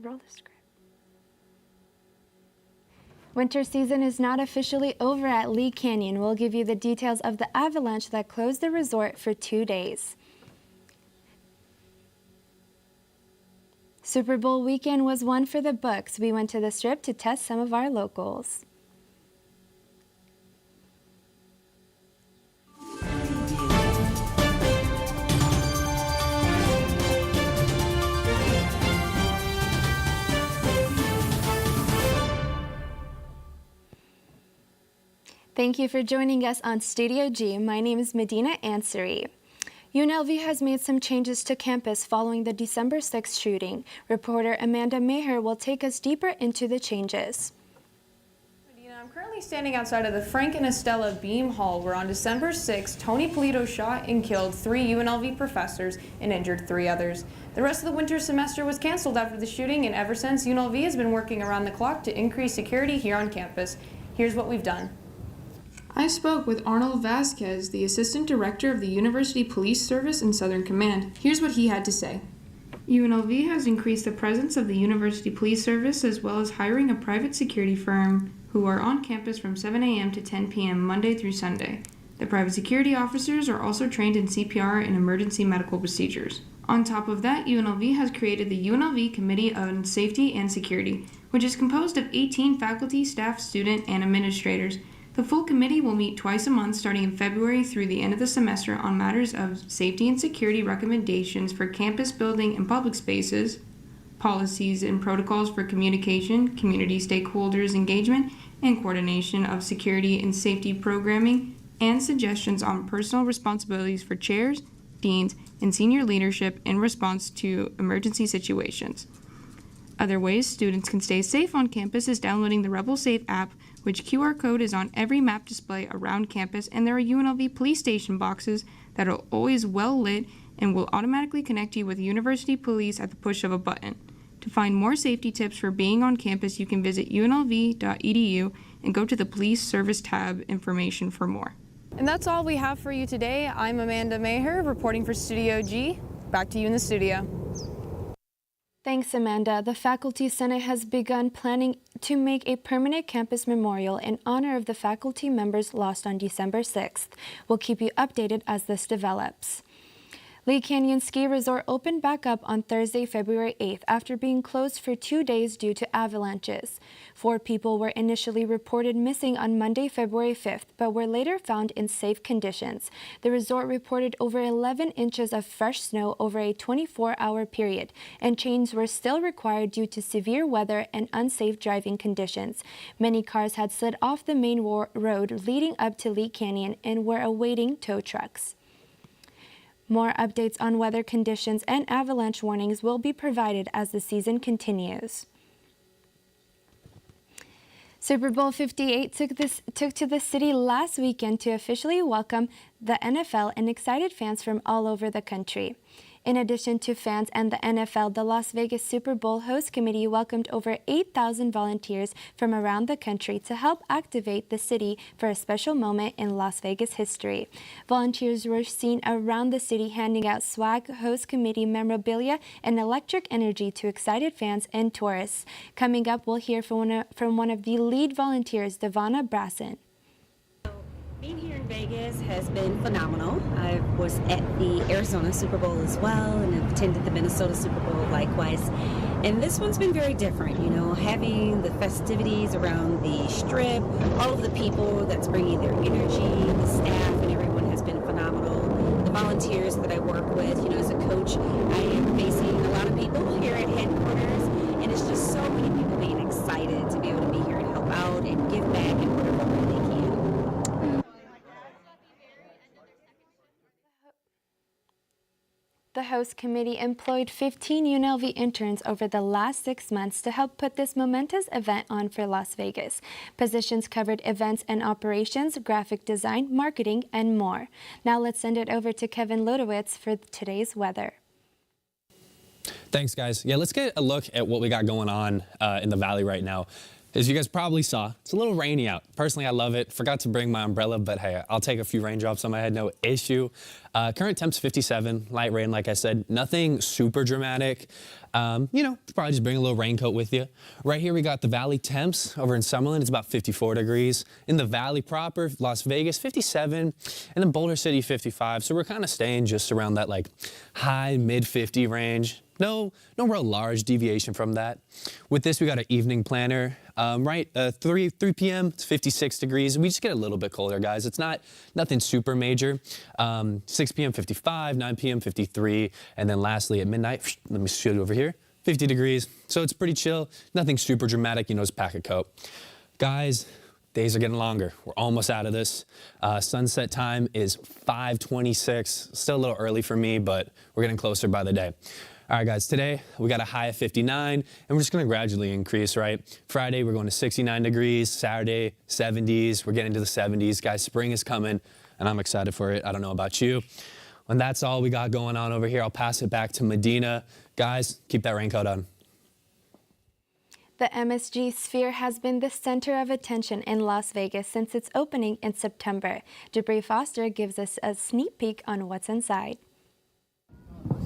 Roll the script. Winter season is not officially over at Lee Canyon. We'll give you the details of the avalanche that closed the resort for 2 days. Super Bowl weekend was one for the books. We went to the Strip to test some of our locals. Thank you for joining us on Studio G. My name is Medina Ansari. UNLV has made some changes to campus following the December 6th shooting. Reporter Amanda Maher will take us deeper into the changes. Medina, I'm currently standing outside of the Frank and Estella Beam Hall, where on December 6th, Tony Polito shot and killed 3 UNLV professors and injured 3 others. The rest of the winter semester was canceled after the shooting, and ever since, UNLV has been working around the clock to increase security here on campus. Here's what we've done. I spoke with Arnold Vasquez, the Assistant Director of the University Police Service and Southern Command. Here's what he had to say. UNLV has increased the presence of the University Police Service as well as hiring a private security firm who are on campus from 7 a.m. to 10 p.m. Monday through Sunday. The private security officers are also trained in CPR and emergency medical procedures. On top of that, UNLV has created the UNLV Committee on Safety and Security, which is composed of 18 faculty, staff, student, and administrators. The full committee will meet twice a month starting in February through the end of the semester on matters of safety and security recommendations for campus building and public spaces, policies and protocols for communication, community stakeholders engagement, and coordination of security and safety programming, and suggestions on personal responsibilities for chairs, deans, and senior leadership in response to emergency situations. Other ways students can stay safe on campus is downloading the Rebel Safe app, which QR code is on every map display around campus, and there are UNLV police station boxes that are always well lit and will automatically connect you with university police at the push of a button. To find more safety tips for being on campus, you can visit unlv.edu and go to the Police Service tab information for more. And that's all we have for you today. I'm Amanda Maher reporting for Studio G. Back to you in the studio. Thanks, Amanda. The Faculty Senate has begun planning to make a permanent campus memorial in honor of the faculty members lost on December 6th. We'll keep you updated as this develops. Lee Canyon Ski Resort opened back up on Thursday, February 8th after being closed for 2 days due to avalanches. 4 people were initially reported missing on Monday, February 5th, but were later found in safe conditions. The resort reported over 11 inches of fresh snow over a 24-hour period, and changes were still required due to severe weather and unsafe driving conditions. Many cars had slid off the main road leading up to Lee Canyon and were awaiting tow trucks. More updates on weather conditions and avalanche warnings will be provided as the season continues. Super Bowl 58 took to the city last weekend to officially welcome the NFL and excited fans from all over the country. In addition to fans and the NFL, the Las Vegas Super Bowl host committee welcomed over 8,000 volunteers from around the country to help activate the city for a special moment in Las Vegas history. Volunteers were seen around the city handing out swag, host committee memorabilia, and electric energy to excited fans and tourists. Coming up, we'll hear from one of the lead volunteers, Devonna Brasson. Being here in Vegas has been phenomenal. I was at the Arizona Super Bowl as well, and have attended the Minnesota Super Bowl likewise. And this one's been very different, you know, having the festivities around the Strip, all of the people that's bringing their energy, the staff, and everyone has been phenomenal. The volunteers that I work with, you know, as a coach, I am facing a lot of people here at headquarters, and it's just so many people being excited to be able to be here and help out and give back in whatever way they can. The host committee employed 15 UNLV interns over the last 6 months to help put this momentous event on for Las Vegas. Positions covered events and operations, graphic design, marketing, and more. Now let's send it over to Kevin Lodowitz for today's weather. Thanks, guys. Yeah, let's get a look at what we got going on in the valley right now. As you guys probably saw, it's a little rainy out. Personally, I love it. Forgot to bring my umbrella, but hey, I'll take a few raindrops on my head, no issue. Current temp's 57, light rain, like I said, nothing super dramatic. You know, probably just bring a little raincoat with you. Right here we got the Valley temps. Over in Summerlin, it's about 54 degrees. In the Valley proper, Las Vegas, 57, and then Boulder City, 55. So we're kind of staying just around that like high, mid-50 range. No real large deviation from that. With this, we got an evening planner. 3 p.m. It's 56 degrees. We just get a little bit colder, guys. It's nothing super major. 6 p.m. 55, 9 p.m. 53, and then lastly at midnight, let me shoot it over here, 50 degrees. So it's pretty chill. Nothing super dramatic. You know, just pack a coat, guys. Days are getting longer. We're almost out of this. Sunset time is 5:26. Still a little early for me, but we're getting closer by the day. All right, guys, today we got a high of 59, and we're just gonna gradually increase, right? Friday, we're going to 69 degrees. Saturday, 70s. We're getting to the 70s. Guys, spring is coming, and I'm excited for it. I don't know about you. And that's all we got going on over here. I'll pass it back to Medina. Guys, keep that raincoat on. The MSG Sphere has been the center of attention in Las Vegas since its opening in September. Jabri Foster gives us a sneak peek on what's inside.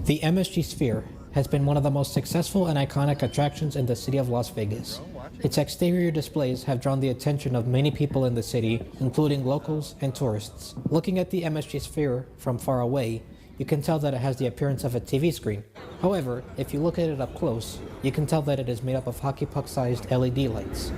The MSG Sphere has been one of the most successful and iconic attractions in the city of Las Vegas. Its exterior displays have drawn the attention of many people in the city, including locals and tourists. Looking at the MSG Sphere from far away, you can tell that it has the appearance of a TV screen. However, if you look at it up close, you can tell that it is made up of hockey puck-sized LED lights.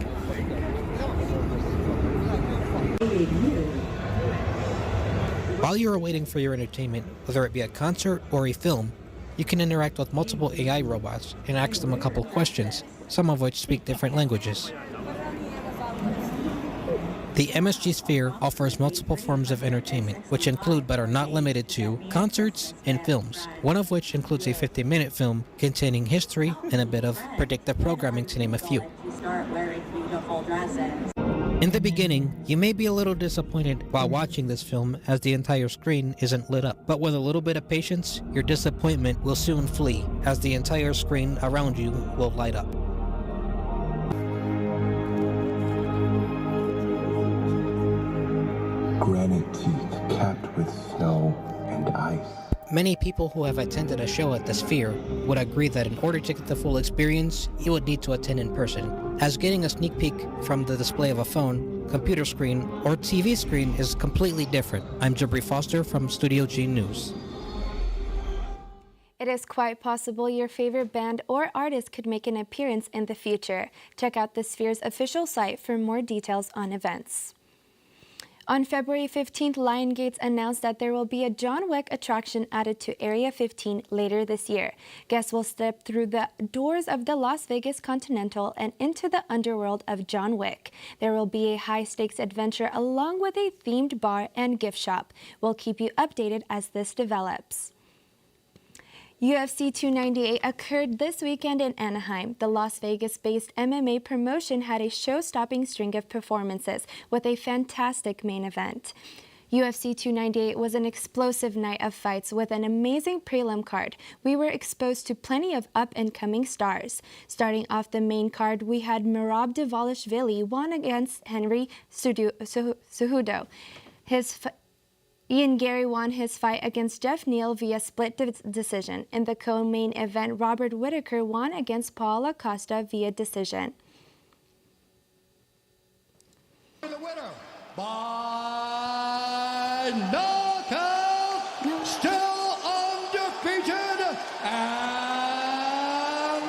While you are waiting for your entertainment, whether it be a concert or a film, you can interact with multiple AI robots and ask them a couple questions, some of which speak different languages. The MSG Sphere offers multiple forms of entertainment, which include but are not limited to concerts and films, one of which includes a 50-minute film containing history and a bit of predictive programming, to name a few. In the beginning, you may be a little disappointed while watching this film as the entire screen isn't lit up, but with a little bit of patience, your disappointment will soon flee as the entire screen around you will light up. Granite teeth capped with snow and ice. Many people who have attended a show at the Sphere would agree that in order to get the full experience, you would need to attend in person, as getting a sneak peek from the display of a phone, computer screen, or TV screen is completely different. I'm Jabri Foster from Studio G News. It is quite possible your favorite band or artist could make an appearance in the future. Check out the Sphere's official site for more details on events. On February 15th, Lionsgate announced that there will be a John Wick attraction added to Area 15 later this year. Guests will step through the doors of the Las Vegas Continental and into the underworld of John Wick. There will be a high-stakes adventure along with a themed bar and gift shop. We'll keep you updated as this develops. UFC 298 occurred this weekend in Anaheim. The Las Vegas-based MMA promotion had a show-stopping string of performances with a fantastic main event. UFC 298 was an explosive night of fights with an amazing prelim card. We were exposed to plenty of up-and-coming stars. Starting off the main card, we had Merab Dvalishvili won against Henry Cejudo. Ian Gary won his fight against Jeff Neal via split decision. In the co-main event, Robert Whittaker won against Paul Acosta via decision. The winner by knockout, still undefeated, and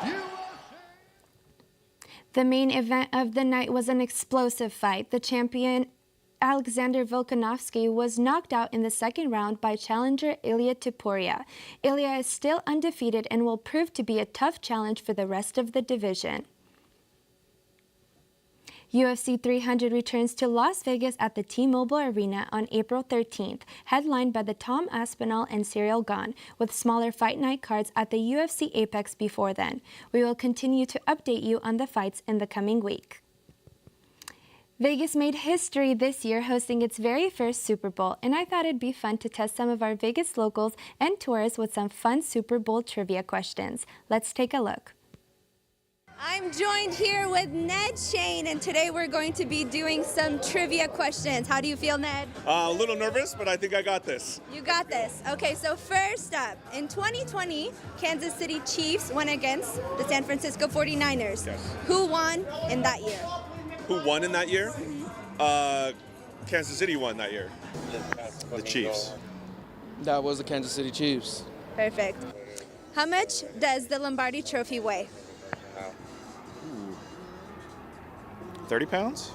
new The main event of the night was an explosive fight. The champion Alexander Volkanovski was knocked out in the second round by challenger Ilia Topuria. Ilia is still undefeated and will prove to be a tough challenge for the rest of the division. UFC 300 returns to Las Vegas at the T-Mobile Arena on April 13th, headlined by the Tom Aspinall and Cyril Gane, with smaller fight night cards at the UFC Apex before then. We will continue to update you on the fights in the coming week. Vegas made history this year hosting its very first Super Bowl, and I thought it'd be fun to test some of our Vegas locals and tourists with some fun Super Bowl trivia questions. Let's take a look. I'm joined here with Ned Shane, and today we're going to be doing some trivia questions. How do you feel, Ned? A little nervous, but I think I got this. You got this. Okay, so first up, in 2020, Kansas City Chiefs went against the San Francisco 49ers. Yes. Who won in that year? Who won in that year? Kansas City won that year. The Chiefs. That was the Kansas City Chiefs. Perfect. How much does the Lombardi Trophy weigh? 30 pounds?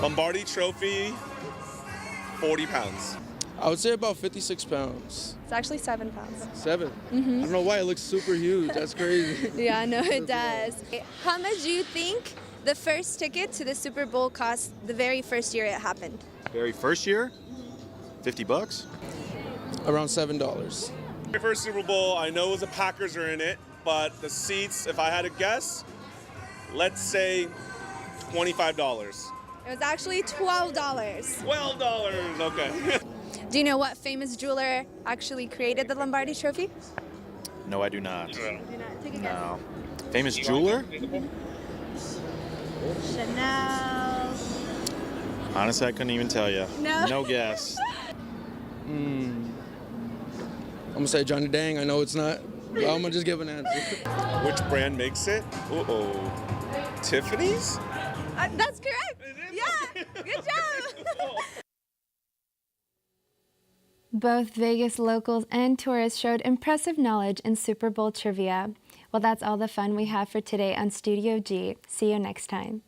Lombardi Trophy, 40 pounds. I would say about 56 pounds. It's actually 7 pounds. 7? I don't know why it looks super huge. That's crazy. Yeah, I know it does. How much do you think the first ticket to the Super Bowl cost the very first year it happened? Very first year? 50 bucks? Around $7. Very first Super Bowl, I know the Packers are in it, but the seats, if I had to guess, let's say $25. It was actually $12. $12, okay. Do you know what famous jeweler actually created the Lombardi Trophy? No, I do not. Do not. Take a guess. No. Famous jeweler? Chanel. Honestly, I couldn't even tell you. No? No guess. I'm gonna say Johnny Dang. I know it's not, but I'm gonna just give an answer. Which brand makes it? Uh-oh. Tiffany's? That's correct. Yeah, good job. Both Vegas locals and tourists showed impressive knowledge in Super Bowl trivia. Well, that's all the fun we have for today on Studio G. See you next time.